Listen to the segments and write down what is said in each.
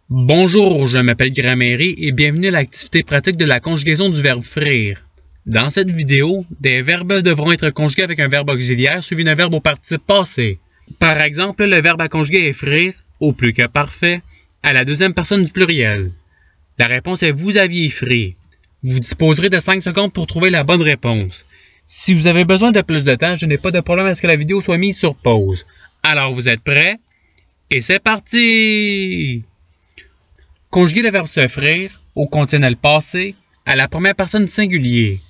Bonjour, je m'appelle Gramairy et bienvenue à l'activité pratique de la conjugaison du verbe frire. Dans cette vidéo, des verbes devront être conjugués avec un verbe auxiliaire suivi d'un verbe au participe passé. Par exemple, le verbe à conjuguer est frire, au plus que parfait, à la deuxième personne du pluriel. La réponse est vous aviez fri. Vous disposerez de 5 secondes pour trouver la bonne réponse. Si vous avez besoin de plus de temps, je n'ai pas de problème à ce que la vidéo soit mise sur pause. Alors vous êtes prêts? Et c'est parti! Conjuguer le verbe se frire au conditionnel passé à la première personne du singulier.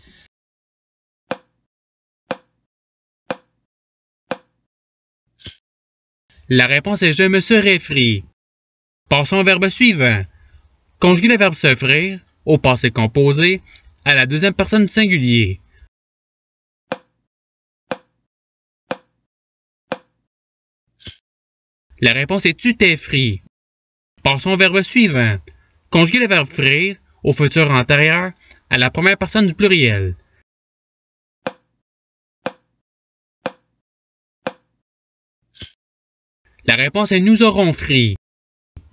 La réponse est je me serais fri. Passons au verbe suivant. Conjuguer le verbe se frire au passé composé à la deuxième personne du singulier. La réponse est tu t'es fri. Passons au verbe suivant. Conjuguer le verbe frire au futur antérieur à la première personne du pluriel. La réponse est nous aurons fri.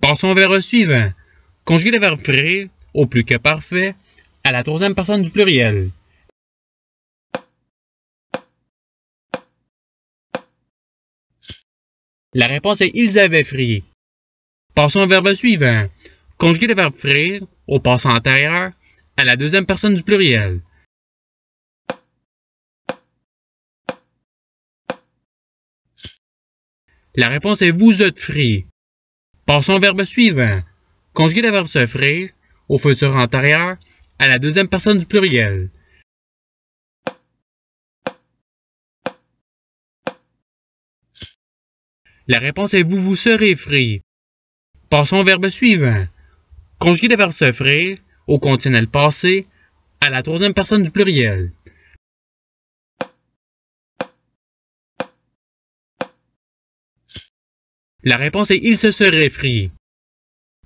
Passons au verbe suivant. Conjuguer le verbe frire au plus que parfait à la troisième personne du pluriel. La réponse est ils avaient fri. Passons au verbe suivant. Conjuguer le verbe frire au passé antérieur à la deuxième personne du pluriel. La réponse est vous êtes fri. Passons au verbe suivant. Conjuguer le verbe se frire au futur antérieur à la deuxième personne du pluriel. La réponse est vous vous serez fri. Passons au verbe suivant. Conjuguer le verbe se frire au conditionnel passé à la troisième personne du pluriel. La réponse est il se serait fri.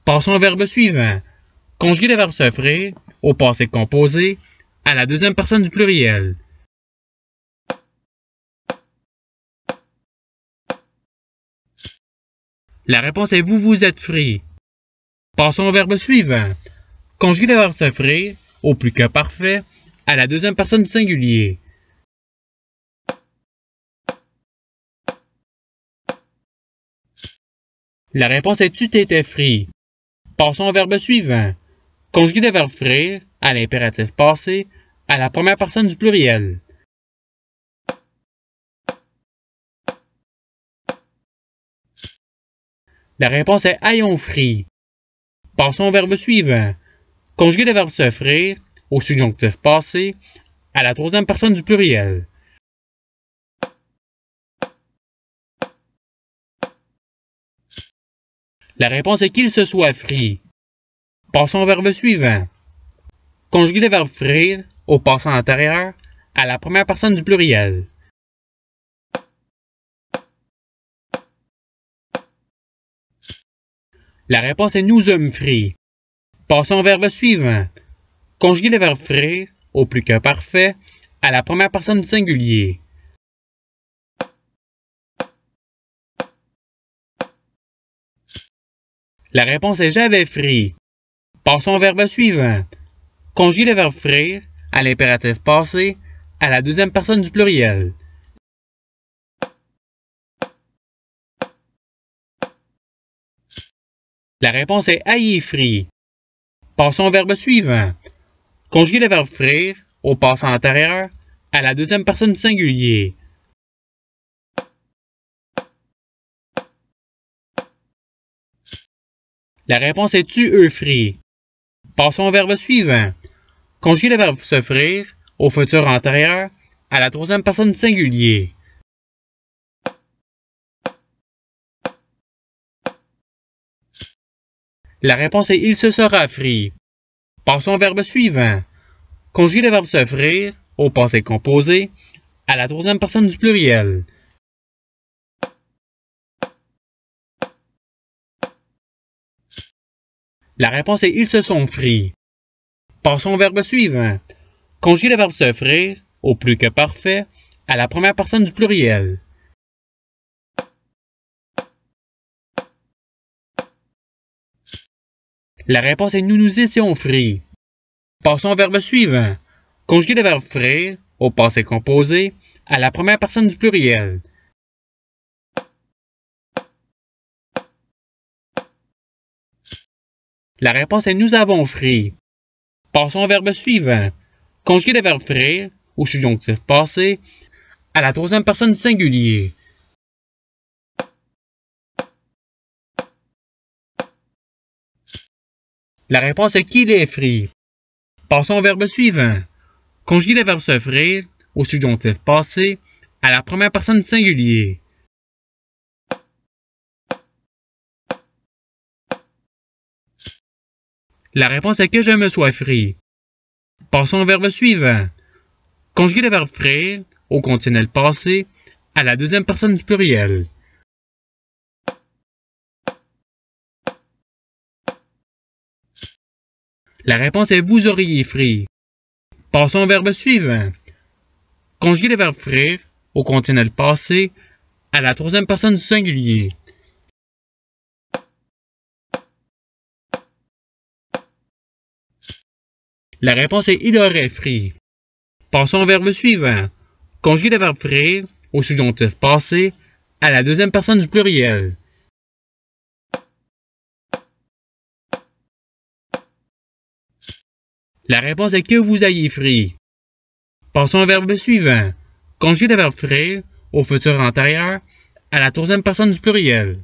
Passons au verbe suivant. Conjuguer le verbe se frire au passé composé à la deuxième personne du pluriel. La réponse est vous vous êtes fri. Passons au verbe suivant. Conjuguer le verbe se frire au plus que parfait à la deuxième personne du singulier. La réponse est tu t'étais fri. Passons au verbe suivant. Conjuguer le verbe frire à l'impératif passé à la première personne du pluriel. La réponse est ayons fri. Passons au verbe suivant. Conjuguer le verbe se frire au subjonctif passé à la troisième personne du pluriel. La réponse est qu'il se soit fri. Passons au verbe suivant. Conjuguer le verbe frire au passé antérieur à la première personne du pluriel. La réponse est nous sommes fri. Passons au verbe suivant. Conjuguer le verbe frire au plus que parfait à la première personne du singulier. La réponse est j'avais fri. Passons au verbe suivant. Conjuguer le verbe frire à l'impératif passé à la deuxième personne du pluriel. La réponse est ayez fri. Passons au verbe suivant. Conjuguer le verbe frire au passé antérieur à la deuxième personne du singulier. La réponse est tu eux fri. Passons au verbe suivant. Conjuguer le verbe se frire au futur antérieur à la troisième personne du singulier. La réponse est il se sera fri. Passons au verbe suivant. Conjuguer le verbe se frire au passé composé à la troisième personne du pluriel. La réponse est ils se sont frits. Passons au verbe suivant. Conjuguer le verbe se frire au plus que parfait à la première personne du pluriel. La réponse est nous étions frits. Passons au verbe suivant. Conjuguer le verbe frire au passé composé à la première personne du pluriel. La réponse est nous avons frit. Passons au verbe suivant. Conjuguer le verbe frire au subjonctif passé à la troisième personne du singulier. La réponse est qu'il est frit. Passons au verbe suivant. Conjuguer le verbe se frire au subjonctif passé à la première personne du singulier. La réponse est que je me sois frit. Passons au verbe suivant. Conjuguer le verbe frire au conditionnel passé à la deuxième personne du pluriel. La réponse est vous auriez frit. Passons au verbe suivant. Conjuguer le verbe frire au conditionnel passé à la troisième personne du singulier. La réponse est il aurait frit. Passons au verbe suivant. Conjuguer le verbe frire au subjonctif passé à la deuxième personne du pluriel. La réponse est que vous ayez frit. Passons au verbe suivant. Conjuguer le verbe frire au futur antérieur à la troisième personne du pluriel.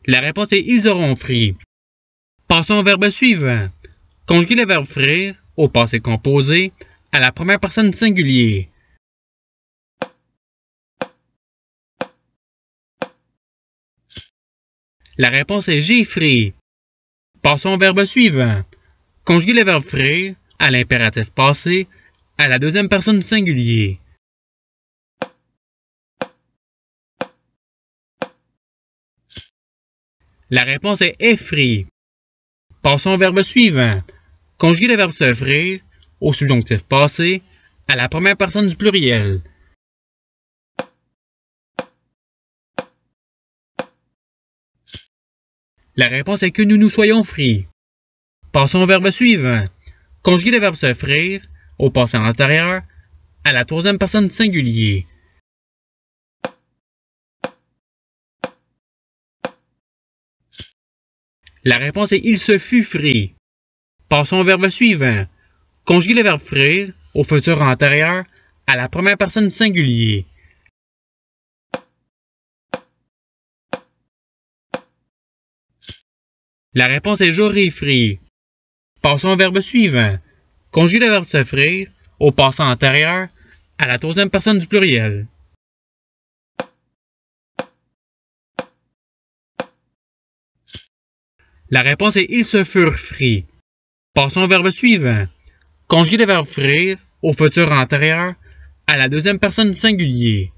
La réponse est ils auront frit. Passons au verbe suivant. Conjuguer le verbe frire au passé composé à la première personne du singulier. La réponse est j'ai frit. Passons au verbe suivant. Conjuguer le verbe frire à l'impératif passé à la deuxième personne du singulier. La réponse est effrit. Passons au verbe suivant. Conjuguer le verbe se frire au subjonctif passé à la première personne du pluriel. La réponse est que nous nous soyons frits. Passons au verbe suivant. Conjuguer le verbe se frire au passé antérieur à la troisième personne du singulier. La réponse est il se fut frit. Passons au verbe suivant. Conjuguer le verbe frire au futur antérieur à la première personne du singulier. La réponse est j'aurais frit. Passons au verbe suivant. Conjuguer le verbe se frire au passé antérieur à la troisième personne du pluriel. La réponse est ils se furent frits. Passons au verbe suivant. Conjuguer le verbe frire au futur antérieur à la deuxième personne du singulier.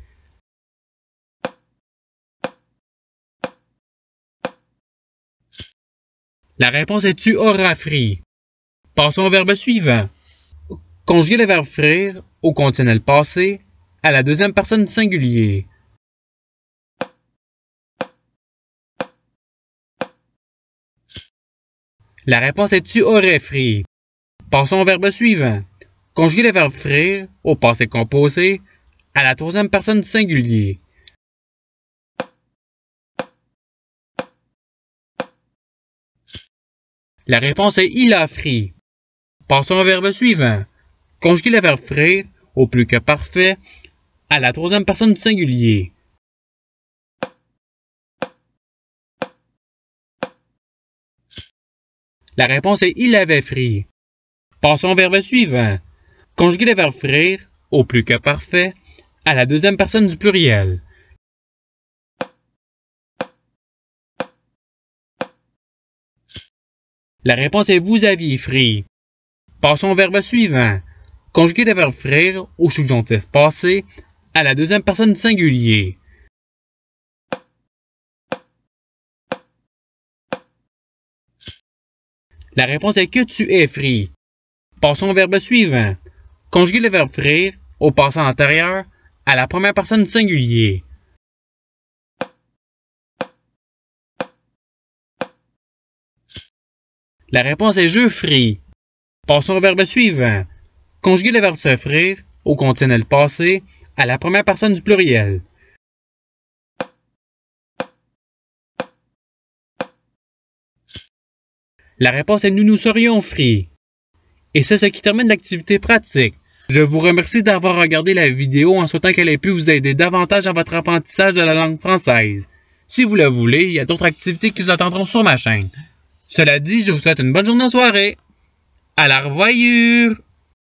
La réponse est tu auras frit. Passons au verbe suivant. Conjuguer le verbe frire au conditionnel passé à la deuxième personne du singulier. La réponse est tu aurais frit. Passons au verbe suivant. Conjuguer le verbe frire au passé composé à la troisième personne du singulier. La réponse est il a frit. Passons au verbe suivant. Conjuguer le verbe frire au plus que parfait à la troisième personne du singulier. La réponse est il avait frit. Passons au verbe suivant. Conjuguer le verbe frire au plus que parfait à la deuxième personne du pluriel. La réponse est vous aviez frit. Passons au verbe suivant. Conjuguer le verbe frire au subjonctif passé à la deuxième personne du singulier. La réponse est que tu es frit. Passons au verbe suivant. Conjuguer le verbe frire au passé antérieur à la première personne du singulier. La réponse est je fris. Passons au verbe suivant. Conjuguer le verbe se frire au conditionnel passé à la première personne du pluriel. La réponse est nous nous serions frits. Et c'est ce qui termine l'activité pratique. Je vous remercie d'avoir regardé la vidéo en souhaitant qu'elle ait pu vous aider davantage dans votre apprentissage de la langue française. Si vous le voulez, il y a d'autres activités qui vous attendront sur ma chaîne. Cela dit, je vous souhaite une bonne journée ou soirée. À la revoyure!